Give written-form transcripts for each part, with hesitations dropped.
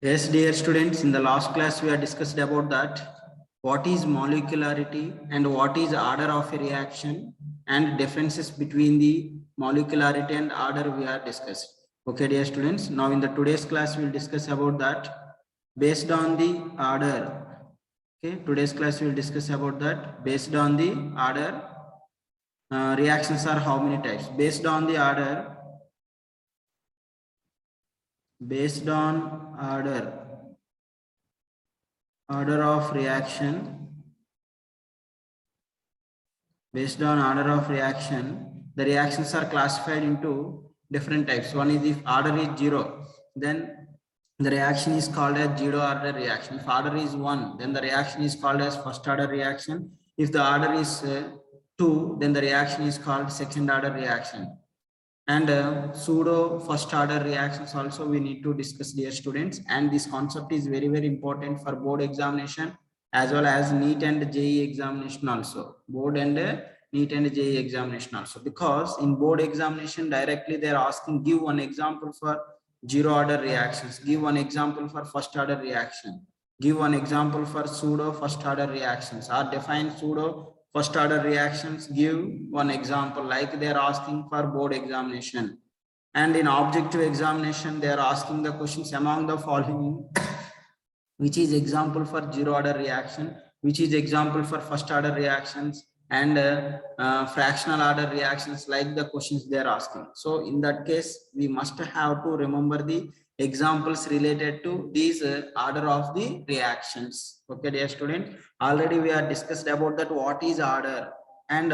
Yes, dear students, in the last class we have discussed about that what is molecularity and what is order of a reaction and differences between the molecularity and order we have discussed. Okay, dear students, now in the today's class we will discuss about that based on the order. Okay, today's class we will discuss about that based on the order. Reactions are how many types? Based on the order, based on order of reaction, based on order of reaction, the reactions are classified into different types. One is if order is 0, then the reaction is called as zero order reaction. If order is 1, then the reaction is called as first order reaction. If the order is 2, then the reaction is called second order reaction. And pseudo first order reactions also we need to discuss, dear students, and this concept is very important for board examination as well as NEET and JEE examination also. Board and NEET and JEE examination also, because in board examination directly they are asking give one example for zero order reactions, give one example for first order reaction, give one example for pseudo first order reactions, or define pseudo first order reactions, give one example, like they are asking for board examination. And in objective examination they are asking the questions among the following: which is example for zero order reaction, which is example for first order reactions, and fractional order reactions, like the questions they are asking. So in that case we must have to remember the examples related to these order of the reactions. Okay, dear student, already we are discussed about that what is order, and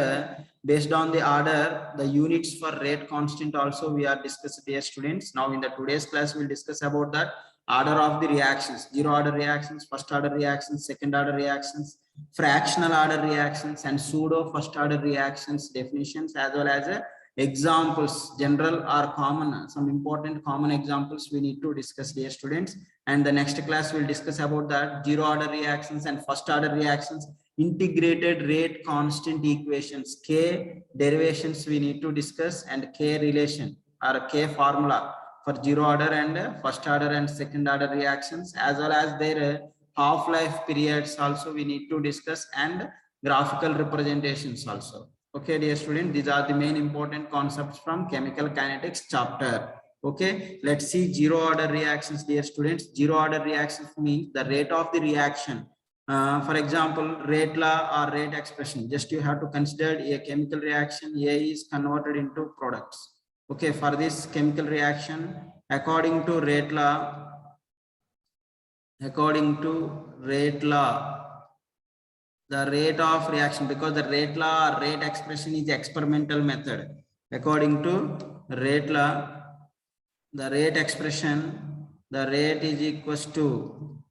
based on the order the units for rate constant also we are discussed, dear students. Now in the today's class we'll discuss about that order of the reactions: zero order reactions, first order reactions, second order reactions, fractional order reactions, and pseudo first order reactions definitions, as well as examples, general or common, some important common examples we need to discuss, dear students. And the next class will discuss about that zero order reactions and first order reactions, integrated rate constant equations, K derivations we need to discuss, and K relation or K formula for zero order and first order and second order reactions, as well as their half-life periods also we need to discuss, and graphical representations also. Okay, dear student, these are the main important concepts from chemical kinetics chapter. Okay, let's see zero order reactions, dear students. Zero order reactions means the rate of the reaction. For example, rate law or rate expression, just you have to consider a chemical reaction, A is converted into products. Okay, for this chemical reaction, according to rate law, the rate of reaction, because the rate law or rate expression is experimental method. According to rate law, the rate expression, the rate is equals to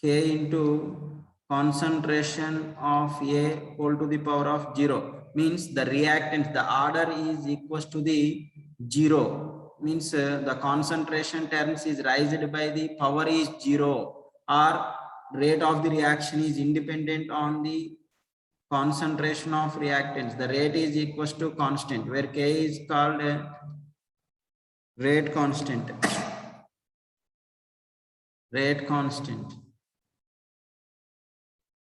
K into concentration of A whole to the power of 0, means the reactant, the order is equals to the 0, means the concentration terms is raised by the power is 0, or rate of the reaction is independent on the concentration of reactants. The rate is equals to constant, where K is called a rate constant. Rate constant.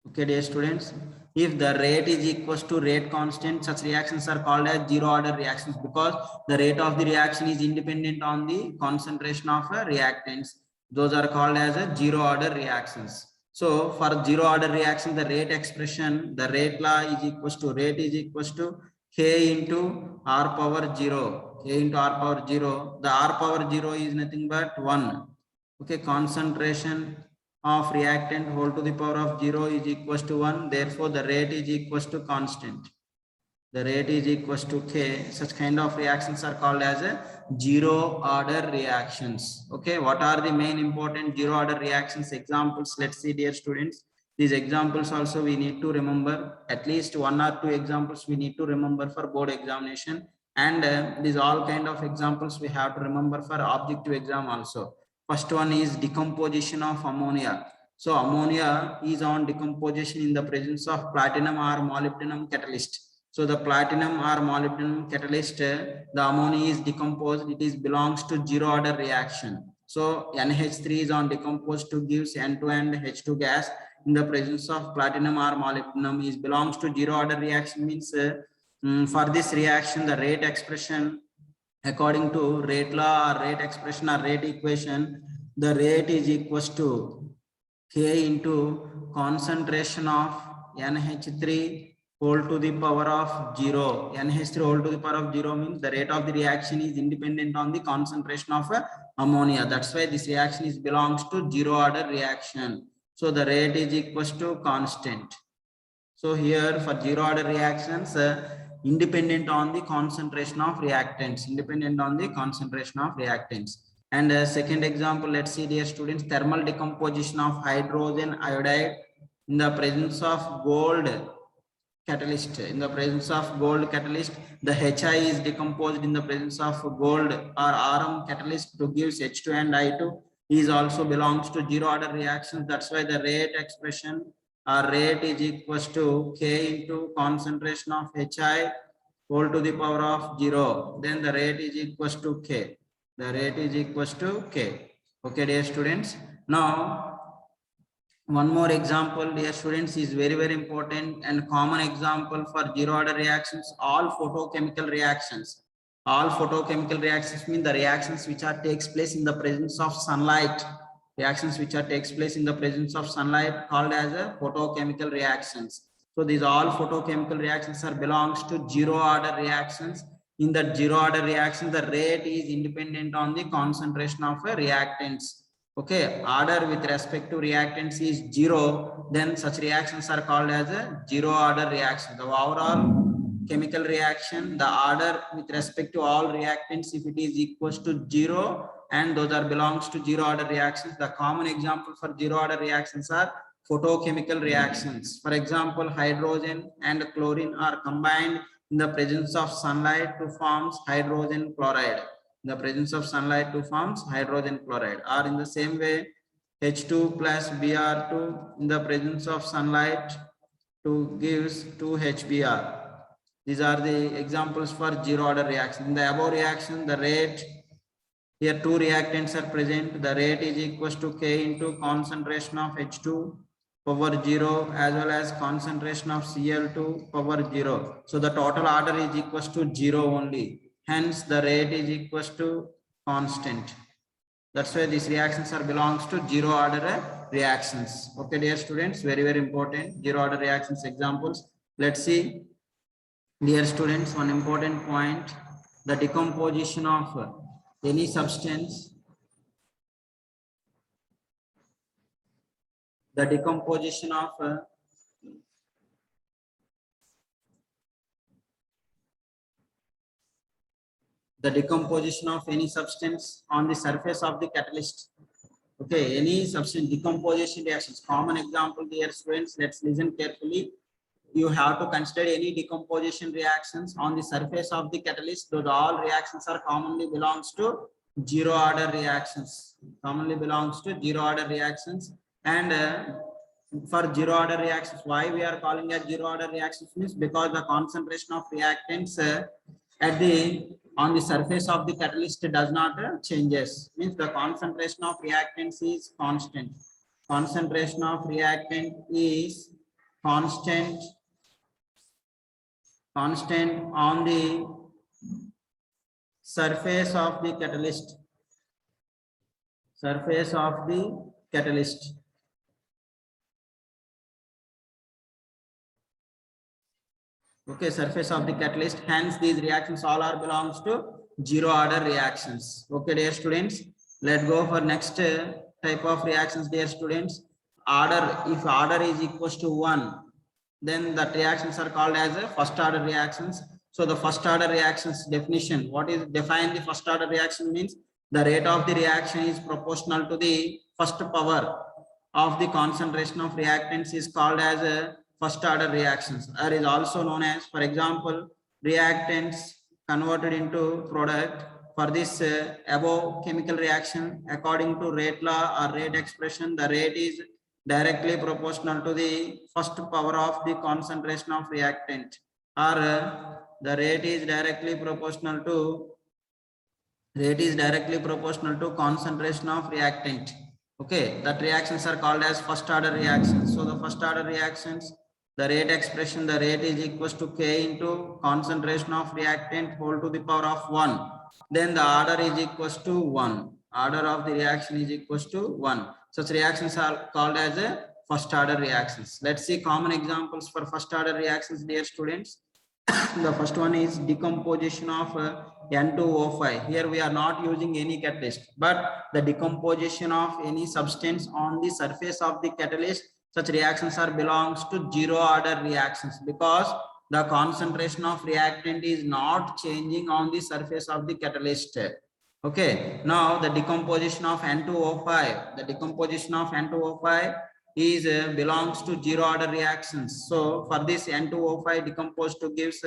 Okay, dear students, if the rate is equals to rate constant, such reactions are called as zero order reactions, because the rate of the reaction is independent on the concentration of reactants. Those are called as zero order reactions. So for zero order reaction, the rate expression, the rate law is equals to rate is equals to K into R power 0. K into R power 0. The R power 0 is nothing but 1. Okay, concentration of reactant whole to the power of 0 is equals to 1. Therefore, the rate is equals to constant. The rate is equals to K. Such kind of reactions are called as zero order reactions. Okay, what are the main important zero order reactions examples? Let's see, dear students. These examples also we need to remember, at least one or two examples we need to remember for board examination, and these all kind of examples we have to remember for objective exam also. First one is decomposition of ammonia. So ammonia is on decomposition in the presence of platinum or molybdenum catalyst. So the platinum or molybdenum catalyst, the ammonia is decomposed. It is belongs to zero order reaction. So NH3 is on decomposed to gives N2 and H2 gas in the presence of platinum or molybdenum is belongs to zero order reaction means for this reaction the rate expression according to rate law or rate expression or rate equation, the rate is equals to K into concentration of NH3 whole to the power of 0. NH3 whole to the power of 0 means the rate of the reaction is independent on the concentration of ammonia. That's why this reaction is belongs to zero order reaction. So the rate is equals to constant. So here for zero order reactions, independent on the concentration of reactants, And second example, let's see, dear students, thermal decomposition of hydrogen iodide in the presence of gold catalyst. In the presence of gold catalyst, the HI is decomposed in the presence of gold or Rm catalyst to gives H2 and I2 is also belongs to zero order reactions. That's why the rate expression or rate is equals to K into concentration of HI whole to the power of 0. Then the rate is equals to K. The rate is equals to K. Okay, dear students. Now, one more example, dear students, is very, very important and common example for zero order reactions, all photochemical reactions. All photochemical reactions mean the reactions which are takes place in the presence of sunlight. Reactions which are takes place in the presence of sunlight called as a photochemical reactions. So these all photochemical reactions are belongs to zero order reactions. In that zero order reaction, the rate is independent on the concentration of a reactants. Okay, order with respect to reactants is 0, then such reactions are called as a zero order reaction. The overall chemical reaction, the order with respect to all reactants, if it is equals to 0, and those are belongs to zero order reactions. The common example for zero order reactions are photochemical reactions. For example, hydrogen and chlorine are combined in the presence of sunlight to form hydrogen chloride. In the presence of sunlight to forms hydrogen chloride, or in the same way H2 plus Br2 in the presence of sunlight to gives 2HBr. These are the examples for zero order reaction. In the above reaction, the rate, here two reactants are present, the rate is equals to K into concentration of H2 power 0 as well as concentration of Cl2 power 0. So the total order is equals to 0 only. Hence, the rate is equals to constant. That's why these reactions are belongs to zero order reactions. Okay, dear students, very, very important. Zero order reactions examples. Let's see, dear students, one important point, the decomposition of any substance. The decomposition of any substance on the surface of the catalyst. Okay, any substance decomposition reactions. Common example, dear students, let's listen carefully. You have to consider any decomposition reactions on the surface of the catalyst. Those all reactions are commonly belongs to zero order reactions. And for zero order reactions, why we are calling as zero order reactions means because the concentration of reactants on the surface of the catalyst does not changes. Means the concentration of reactants is constant. Concentration of reactant is constant on the surface of the catalyst. Okay, surface of the catalyst. Hence, these reactions all are belongs to zero order reactions. Okay, dear students, let's go for next type of reactions, dear students. Order, if order is equals to 1, then the reactions are called as a first order reactions. So the first order reactions definition, what is define the first order reaction means the rate of the reaction is proportional to the first power of the concentration of reactants is called as a first order reactions, or is also known as, for example, reactants converted into product. For this above chemical reaction, according to rate law or rate expression, the rate is directly proportional to the first power of the concentration of reactant, or the rate is directly proportional to Rate is directly proportional to concentration of reactant. Okay, that reactions are called as first order reactions. So the first order reactions, the rate expression, the rate is equals to K into concentration of reactant whole to the power of 1. Then the order is equals to 1. Order of the reaction is equals to 1. Such reactions are called as a first order reactions. Let's see common examples for first order reactions, dear students. The first one is decomposition of N2O5. Here we are not using any catalyst, but the decomposition of any substance on the surface of the catalyst, such reactions are belongs to zero order reactions because the concentration of reactant is not changing on the surface of the catalyst. Okay, now the decomposition of N2O5, the decomposition of N2O5 is belongs to zero order reactions. So for this N2O5 decomposed to gives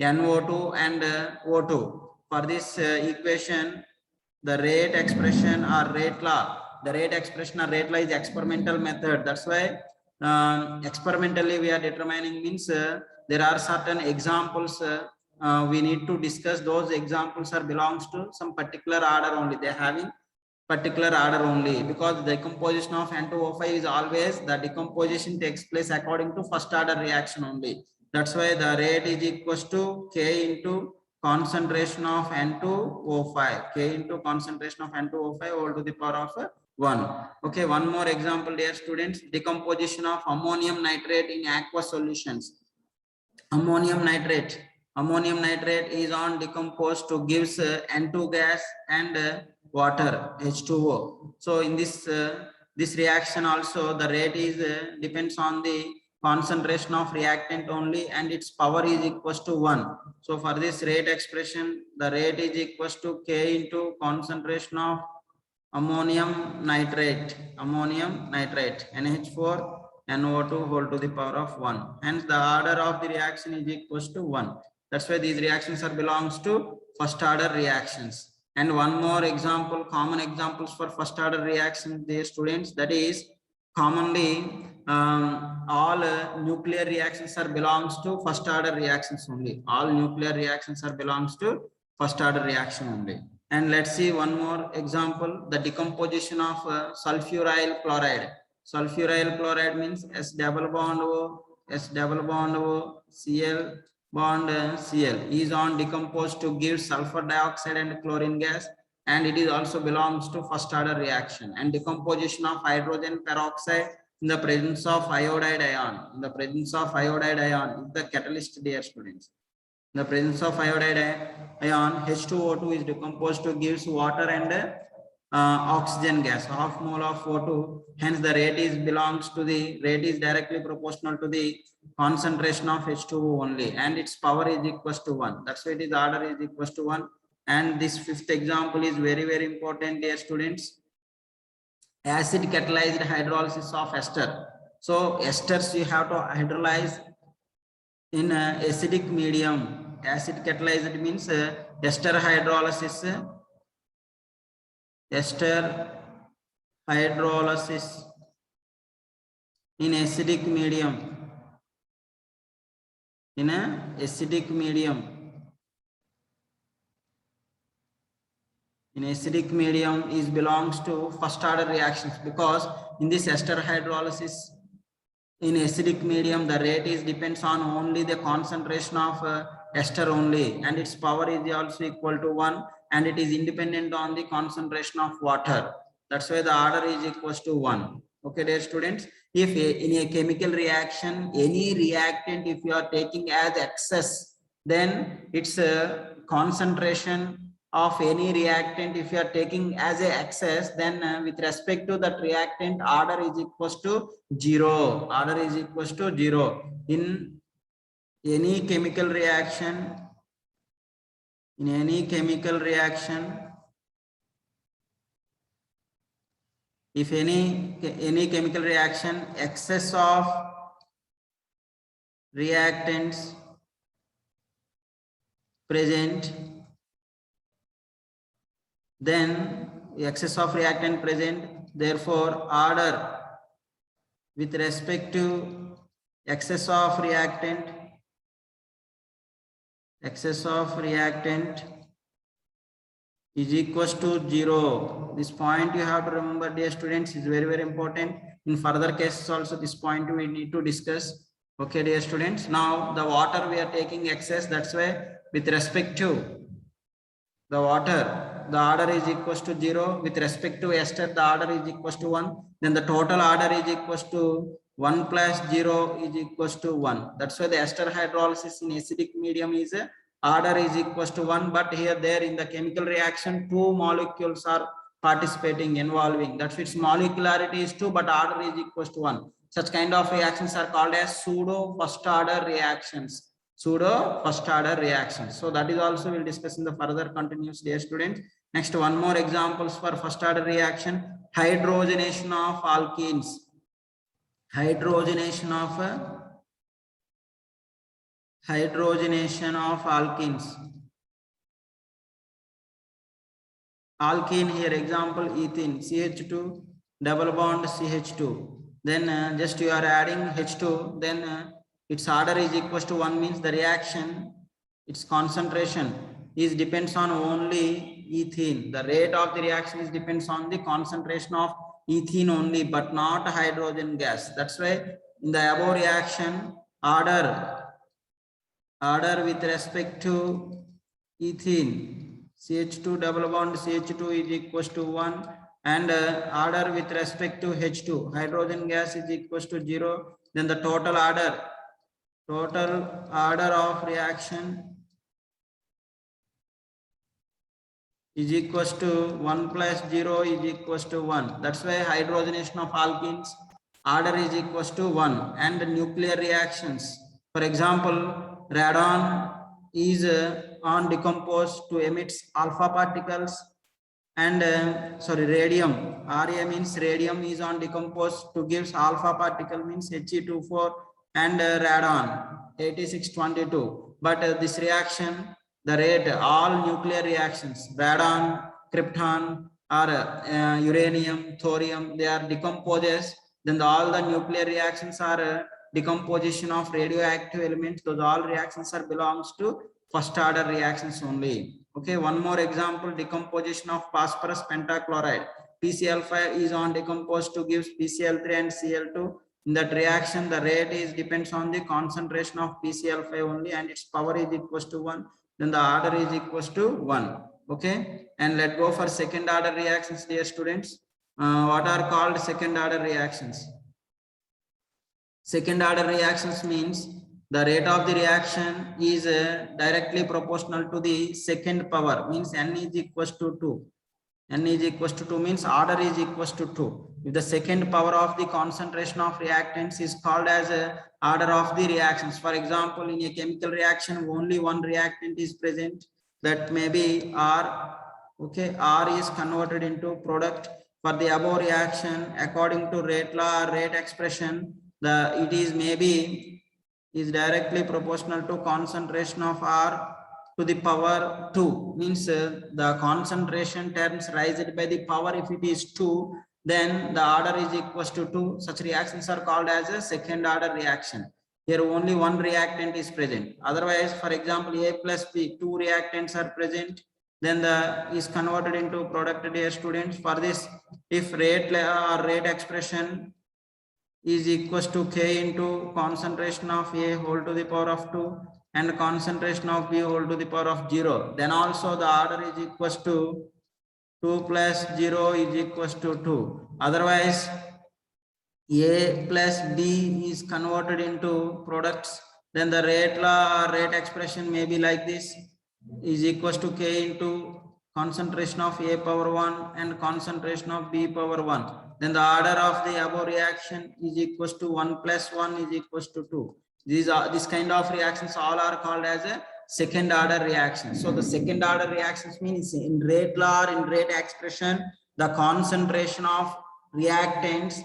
NO2 and O2. For this equation, the rate expression or rate law, the rate expression or rate law is experimental method. That's why experimentally we are determining means there are certain examples we need to discuss. Those examples are belongs to some particular order only. They are having particular order only because the decomposition of N2O5 is always the decomposition takes place according to first order reaction only. That's why the rate is equals to K into concentration of N2O5, K into concentration of N2O5 all to the power of 1. Okay, one more example, dear students. Decomposition of ammonium nitrate in aqueous solutions. Ammonium nitrate is on decomposed to gives N2 gas and water H2O. So in this this reaction also the rate is depends on the concentration of reactant only and its power is equals to 1. So for this rate expression, the rate is equals to K into concentration of ammonium nitrate, NH4 NO2 whole to the power of 1. Hence the order of the reaction is equals to 1. That's why these reactions are belongs to first order reactions. And one more example, common examples for first order reactions, dear students, that is commonly all nuclear reactions are belongs to first order reactions only. All nuclear reactions are belongs to first order reaction only. And let's see one more example, the decomposition of sulfuryl chloride. Sulfuryl chloride means S double bond O, Cl bond Cl is on decomposed to give sulfur dioxide and chlorine gas, and it is also belongs to first order reaction. And decomposition of hydrogen peroxide in the presence of iodide ion. In the presence of iodide ion is the catalyst, dear students. In the presence of iodide ion, H2O2 is decomposed to gives water and oxygen gas, half mole of O2. Hence the rate is belongs to the rate is directly proportional to the concentration of H2O only, and its power is equals to 1. That's why it is order is equals to 1. And this fifth example is very, very important, dear students. Acid catalyzed hydrolysis of ester. So esters you have to hydrolyze in acidic medium. Acid catalyzed means ester hydrolysis. Ester hydrolysis in acidic medium. In a acidic medium. In acidic medium is belongs to first order reactions because in this ester hydrolysis in acidic medium the rate is depends on only the concentration of ester only, and its power is also equal to 1, and it is independent on the concentration of water. That's why the order is equals to 1. Okay, dear students, if in a chemical reaction any reactant if you are taking as excess, then its concentration of any reactant if you are taking as a excess, then with respect to that reactant order is equals to 0. Order is equals to 0 in any chemical reaction. In any chemical reaction, if any chemical reaction excess of reactants present, then excess of reactant present, therefore order with respect to excess of reactant is equals to 0. This point you have to remember, dear students, is very, very important. In further cases also, this point we need to discuss. Okay, dear students. Now the water we are taking excess. That's why with respect to the water, the order is equals to 0. With respect to ester, the order is equals to 1. Then the total order is equals to 1 plus 0 is equals to 1. That's why the ester hydrolysis in acidic medium is order is equals to 1. But here there in the chemical reaction, 2 molecules are participating, involving. That's its molecularity is 2, but order is equals to 1. Such kind of reactions are called as pseudo first order reactions. Pseudo first order reactions. So that is also we'll discuss in the further continuous, dear students. Next, one more examples for first order reaction: hydrogenation of alkenes. Hydrogenation of alkenes. Alkene here, example ethene, CH2 double bond CH2. Then just you are adding H2, then its order is equals to 1, means the reaction, its concentration is depends on only ethene. The rate of the reaction is depends on the concentration of ethene only, but not hydrogen gas. That's why in the above reaction, order with respect to ethene, CH2 double bond CH2 is equals to 1, and order with respect to H2, hydrogen gas, is equals to 0. Then the total order of reaction is equals to 1 plus 0 is equals to 1. That's why hydrogenation of alkenes order is equals to 1. And the nuclear reactions, for example, radon is on decomposed to emits alpha particles, and radium, Ra means radium is on decomposed to gives alpha particle, means He24, and radon 8622. But this reaction, the rate, all nuclear reactions, radon, krypton, or uranium, thorium, they are decomposes. Then all the nuclear reactions are decomposition of radioactive elements. Those all reactions are belongs to first order reactions only. Okay, one more example: decomposition of phosphorus pentachloride. PCl5 is on decomposed to gives PCl3 and Cl2. In that reaction, the rate is depends on the concentration of PCl5 only, and its power is equals to 1. Then the order is equals to 1. Okay, and let's go for second order reactions, dear students. What are called second order reactions? Second order reactions means the rate of the reaction is directly proportional to the second power, means n is equals to 2. N is equals to 2 means order is equals to 2. If the second power of the concentration of reactants is called as a order of the reactions. For example, in a chemical reaction, only one reactant is present, that may be R. Okay, R is converted into product. For the above reaction, according to rate law or rate expression, it is maybe is directly proportional to concentration of R to the power 2, means the concentration terms raised by the power, if it is 2, then the order is equals to 2. Such reactions are called as a second order reaction. Here only one reactant is present. Otherwise, for example, A plus B, 2 reactants are present, then the is converted into product, dear students. For this, if rate or rate expression is equals to K into concentration of A whole to the power of 2 and concentration of B whole to the power of 0, then also the order is equals to 2 plus 0 is equals to 2. Otherwise, A plus B is converted into products, then the rate law or rate expression may be like this, is equals to K into concentration of A power 1 and concentration of B power 1. Then the order of the above reaction is equals to 1 plus 1 is equals to 2. This kind of reactions all are called as a second order reaction. So the second order reactions means in rate law or in rate expression, the concentration of reactants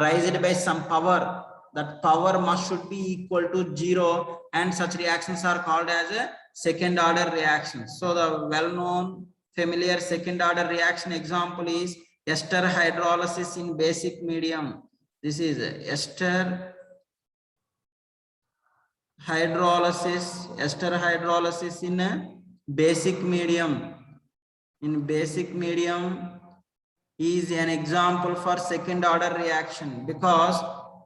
raised by some power, that power must should be equal to 0, and such reactions are called as a second order reaction. So the well-known familiar second order reaction example is ester hydrolysis in basic medium. This is ester hydrolysis in a basic medium. in basic medium is an example for second order reaction, because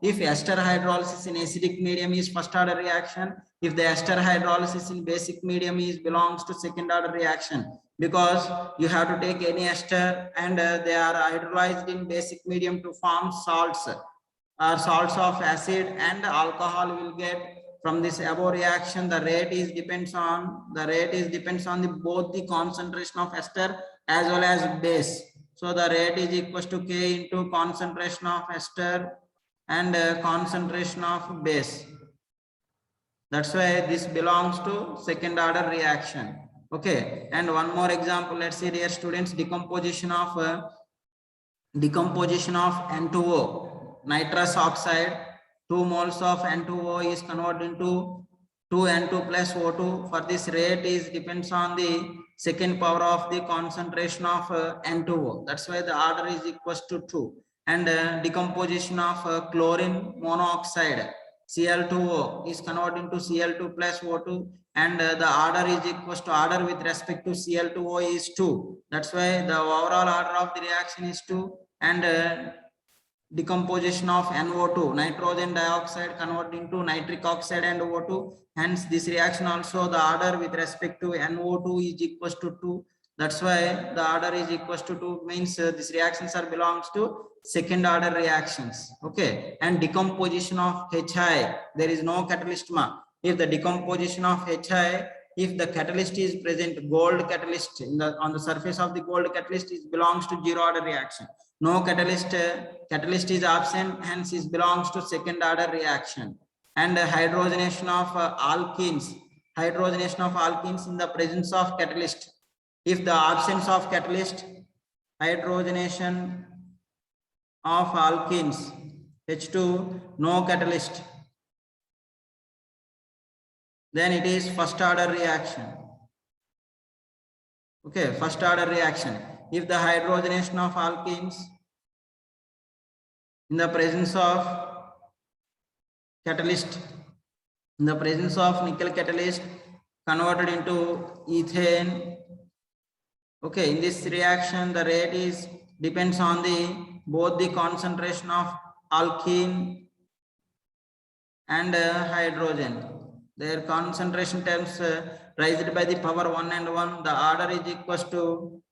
if ester hydrolysis in acidic medium is first order reaction, if the ester hydrolysis in basic medium is belongs to second order reaction, because you have to take any ester and they are hydrolyzed in basic medium to form salts or salts of acid, and alcohol will get from this above reaction. The rate is depends on the both the concentration of ester as well as base. So the rate is equals to K into concentration of ester and concentration of base. That's why this belongs to second order reaction. Okay, and one more example. Let's see here, students, decomposition of N2O, nitrous oxide. 2 moles of N2O is converted into 2N2 plus O2. For this rate is depends on the second power of the concentration of N2O. That's why the order is equals to 2. And decomposition of chlorine monoxide, Cl2O, is converted into Cl2 plus O2, and the order is equals to order with respect to Cl2O is 2. That's why the overall order of the reaction is 2. And decomposition of NO2, nitrogen dioxide, converted into nitric oxide and O2. Hence this reaction also the order with respect to NO2 is equals to 2. That's why the order is equals to 2, means these reactions are belongs to second order reactions. Okay, and decomposition of HI, there is no catalyst ma. If the decomposition of HI, if the catalyst is present, gold catalyst on the surface of the gold catalyst is belongs to zero order reaction. No catalyst is absent, hence it belongs to second order reaction. And hydrogenation of alkenes in the presence of catalyst. If the absence of catalyst, hydrogenation of alkenes, H2, no catalyst, then it is first order reaction. Okay, first order reaction. If the hydrogenation of alkenes in the presence of catalyst, in the presence of nickel catalyst, converted into ethane. Okay, in this reaction the rate is depends on the both the concentration of alkene and hydrogen. Their concentration terms raised by the power 1 and 1. The order is equals to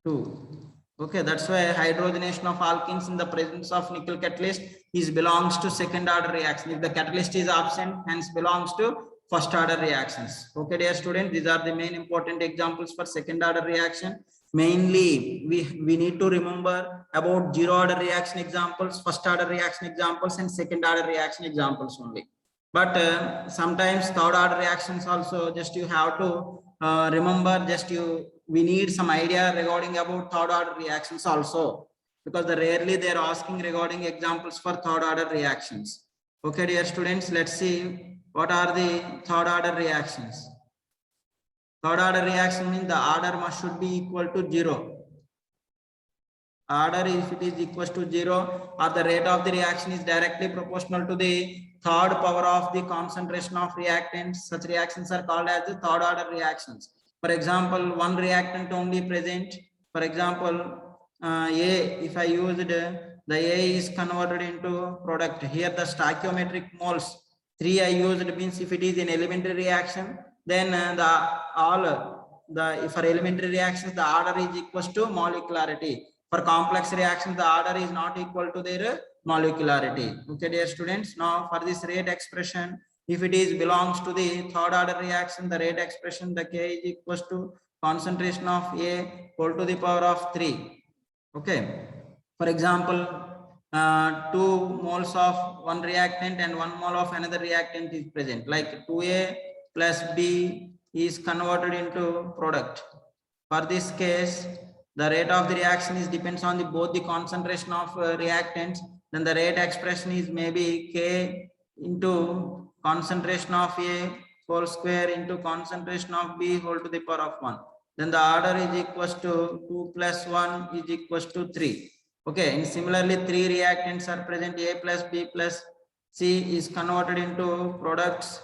2. Okay, that's why hydrogenation of alkenes in the presence of nickel catalyst is belongs to second order reaction. If the catalyst is absent, hence belongs to first order reactions. Okay, dear students, these are the main important examples for second order reaction. Mainly we need to remember about zero order reaction examples, first order reaction examples, and second order reaction examples only. But sometimes third order reactions also, just you have to remember, we need some idea regarding about third order reactions also, because rarely they are asking regarding examples for third order reactions. Okay, dear students, let's see what are the third order reactions. Third order reaction means the order should be equal to 0. Order, if it is equal to 0, or the rate of the reaction is directly proportional to the third power of the concentration of reactants, such reactions are called as the third order reactions. For example, one reactant only present. For example, A, if I used the A is converted into product. Here the stoichiometric moles 3 I used means if it is an elementary reaction, then for elementary reactions the order is equal to molecularity. For complex reactions the order is not equal to their molecularity. Okay, dear students, now for this rate expression, if it is belongs to the third order reaction, the rate expression, the K is equals to concentration of A whole to the power of 3. Okay, for example, 2 moles of one reactant and 1 mole of another reactant is present, like 2A plus B is converted into product. For this case, the rate of the reaction is depends on both the concentration of reactants. Then the rate expression is maybe K into concentration of A whole square into concentration of B whole to the power of 1. Then the order is equals to 2 plus 1 is equals to 3. Okay, and similarly 3 reactants are present, A plus B plus C is converted into products.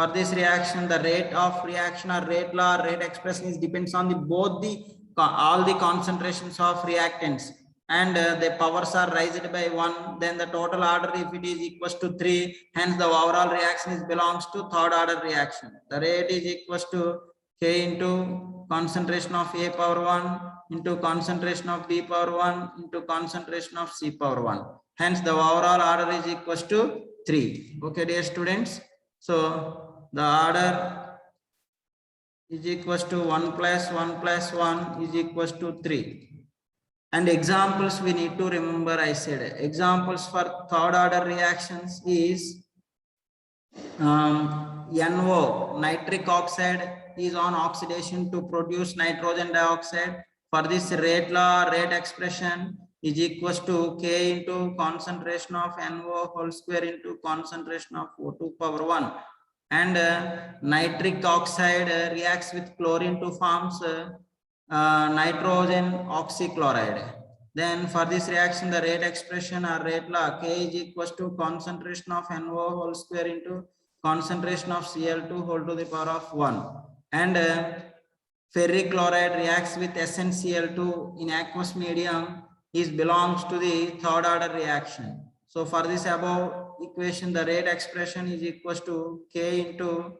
For this reaction, the rate of reaction or rate law or rate expression is depends on the both the all the concentrations of reactants, and the powers are raised by 1, then the total order if it is equals to 3, hence the overall reaction is belongs to third order reaction. The rate is equals to K into concentration of A power 1 into concentration of B power 1 into concentration of C power 1. Hence the overall order is equals to 3. Okay, dear students. So the order is equals to 1 plus 1 plus 1 is equals to 3. And examples we need to remember, I said examples for third order reactions is NO, nitric oxide is on oxidation to produce nitrogen dioxide. For this rate law, rate expression is equals to K into concentration of NO whole square into concentration of O2 power 1. And nitric oxide reacts with chlorine to forms nitrogen oxychloride. Then for this reaction, the rate expression or rate law, K is equals to concentration of NO whole square into concentration of Cl2 whole to the power of 1. And ferric chloride reacts with SnCl2 in aqueous medium is belongs to the third order reaction. So for this above equation, the rate expression is equals to K into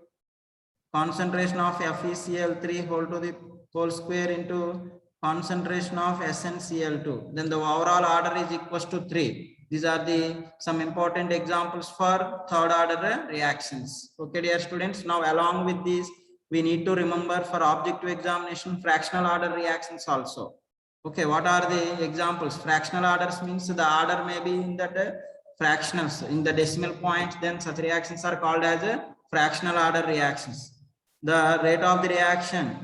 concentration of FeCl3 whole to the whole square into concentration of SnCl2. Then the overall order is equals to 3. These are the some important examples for third order reactions. Okay, dear students. Now along with this, we need to remember for objective examination fractional order reactions also. Okay, what are the examples? Fractional orders means the order may be in that fractionals in the decimal point. Then such reactions are called as fractional order reactions. The rate of the reaction,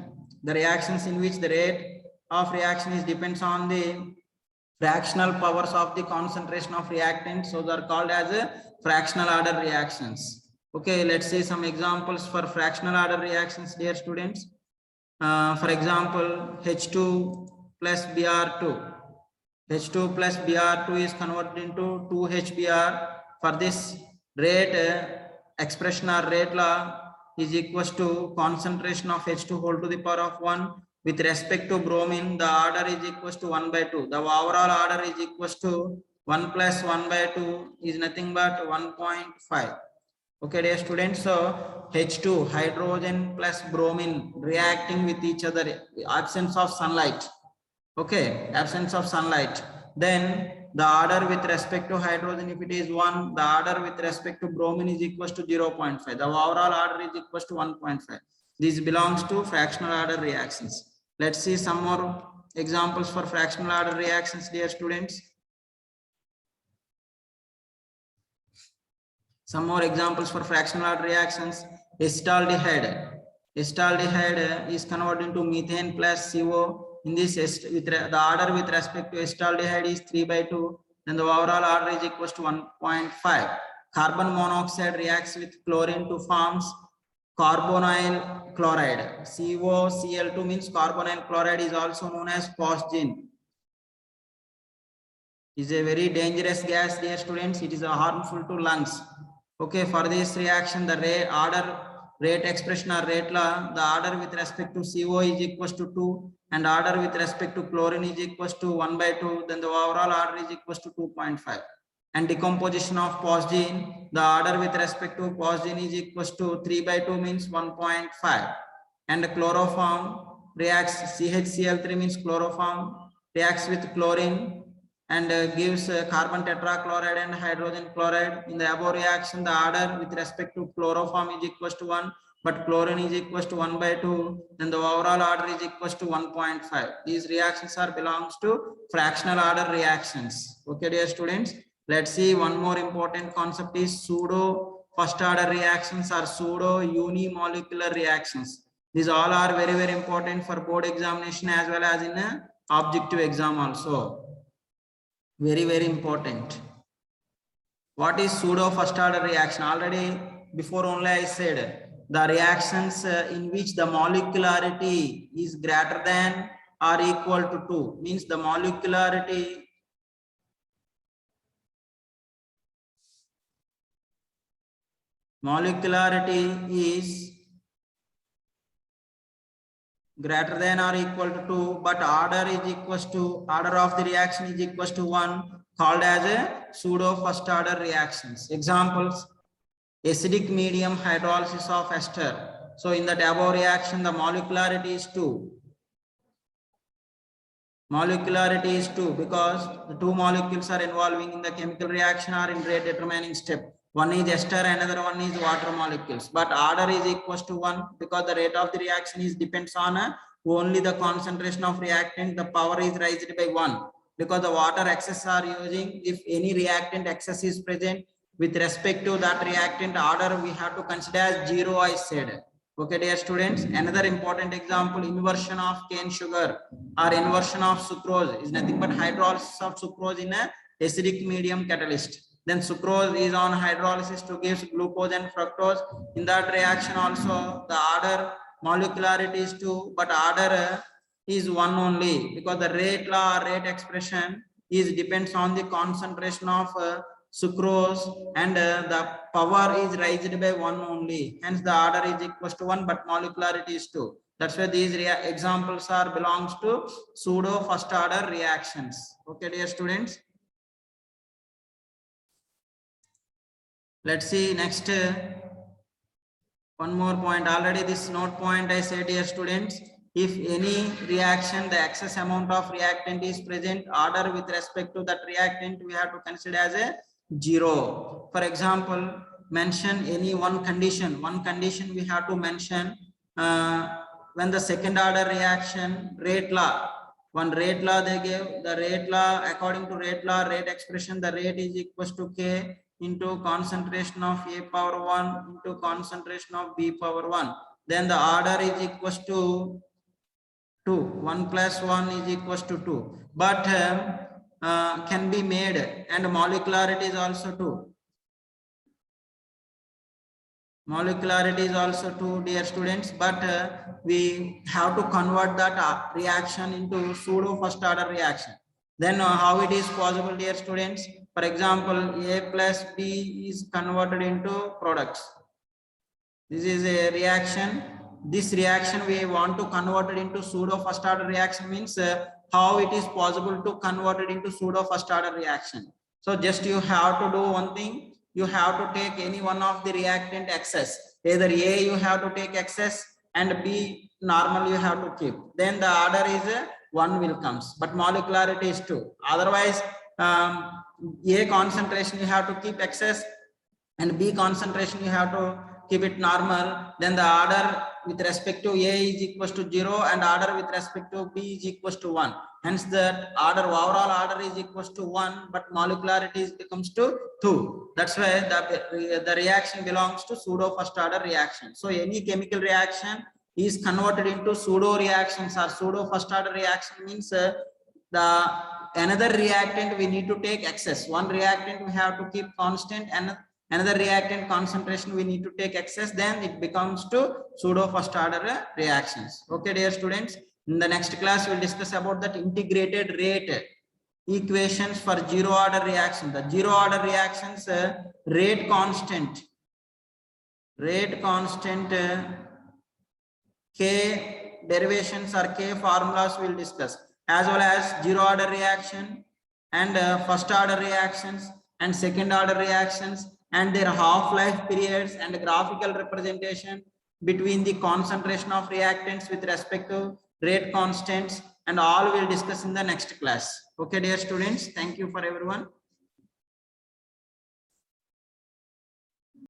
the reactions in which the rate of reaction is depends on the fractional powers of the concentration of reactants, so they are called as fractional order reactions. Okay, let's see some examples for fractional order reactions, dear students. For example, H2 plus Br2. H2 plus Br2 is converted into 2HBr. For this rate expression or rate law is equals to concentration of H2 whole to the power of 1. With respect to bromine, the order is equals to 1 by 2. The overall order is equals to 1 plus 1 by 2 is nothing but 1.5. Okay, dear students. So H2, hydrogen plus bromine reacting with each other, absence of sunlight. Okay, absence of sunlight. Then the order with respect to hydrogen, if it is 1, the order with respect to bromine is equals to 0.5. The overall order is equals to 1.5. This belongs to fractional order reactions. Let's see some more examples for fractional order reactions, dear students. Some more examples for fractional order reactions. Acetaldehyde. Acetaldehyde is converted into methane plus CO. In this, the order with respect to acetaldehyde is 3 by 2. Then the overall order is equals to 1.5. Carbon monoxide reacts with chlorine to forms carbonyl chloride. COCl2 means carbonyl chloride is also known as phosgene. Is a very dangerous gas, dear students. It is harmful to lungs. Okay, for this reaction, the rate expression or rate law, the order with respect to CO is equals to 2 and order with respect to chlorine is equals to 1 by 2. Then the overall order is equals to 2.5. And decomposition of phosgene, the order with respect to phosgene is equals to 3 by 2 means 1.5. And the chloroform reacts, CHCl3 means chloroform, reacts with chlorine and gives carbon tetrachloride and hydrogen chloride. In the above reaction, the order with respect to chloroform is equals to 1, but chlorine is equals to 1 by 2. Then the overall order is equals to 1.5. These reactions are belongs to fractional order reactions. Okay, dear students. Let's see one more important concept is pseudo first order reactions or pseudo unimolecular reactions. These all are very, very important for board examination as well as in a objective exam also. Very, very important. What is pseudo first order reaction? Already before only I said the reactions in which the molecularity is greater than or equal to 2 means the molecularity molecularity is greater than or equal to 2, but order of the reaction is equals to 1, called as a pseudo first order reactions. Examples: acidic medium hydrolysis of ester. So in the above reaction, the molecularity is 2. Molecularity is 2 because the two molecules are involving in the chemical reaction or in rate determining step. One is ester, another one is water molecules. But order is equals to 1 because the rate of the reaction is depends on only the concentration of reactant. The power is raised by 1 because the water excess are using. If any reactant excess is present with respect to that reactant, order we have to consider as 0, I said. Okay, dear students, another important example: inversion of cane sugar or inversion of sucrose is nothing but hydrolysis of sucrose in a acidic medium catalyst. Then sucrose is on hydrolysis to give glucose and fructose. In that reaction also the order molecularity is 2, but order is 1 only because the rate law or rate expression is depends on the concentration of sucrose, and the power is raised by 1 only. Hence the order is equals to 1, but molecularity is 2. That's why these examples are belongs to pseudo first order reactions. Okay, dear students. Let's see next one more point. Already this note point I said, dear students, if any reaction the excess amount of reactant is present, order with respect to that reactant we have to consider as a 0. For example, mention any one condition. One condition we have to mention when the second order reaction rate law. One rate law they gave. The rate law, according to rate law, rate expression, the rate is equals to K into concentration of A power 1 into concentration of B power 1. Then the order is equals to 2. 1 plus 1 is equals to 2. But can be made, and molecularity is also 2. Molecularity is also 2, dear students, but we have to convert that reaction into pseudo first order reaction. Then how it is possible, dear students? For example, A plus B is converted into products. This is a reaction. This reaction we want to convert it into pseudo first order reaction means how it is possible to convert it into pseudo first order reaction. So just you have to do one thing. You have to take any one of the reactant excess. Either A you have to take excess and B normal you have to keep. Then the order is 1 will comes, but molecularity is 2. Otherwise, A concentration you have to keep excess and B concentration you have to keep it normal. Then the order with respect to A is equals to 0 and order with respect to B is equals to 1. Hence the order, overall order is equals to 1, but molecularity becomes to 2. That's why the reaction belongs to pseudo first order reaction. So any chemical reaction is converted into pseudo reactions or pseudo first order reaction means the another reactant we need to take excess. One reactant we have to keep constant and another reactant concentration we need to take excess. Then it becomes to pseudo first order reactions. Okay, dear students. In the next class, we'll discuss about that integrated rate equations for zero order reaction. The zero order reactions rate constant K derivations or K formulas we'll discuss, as well as zero order reaction and first order reactions and second order reactions and their half-life periods and graphical representation between the concentration of reactants with respect to rate constants, and all we'll discuss in the next class. Okay, dear students, thank you for everyone.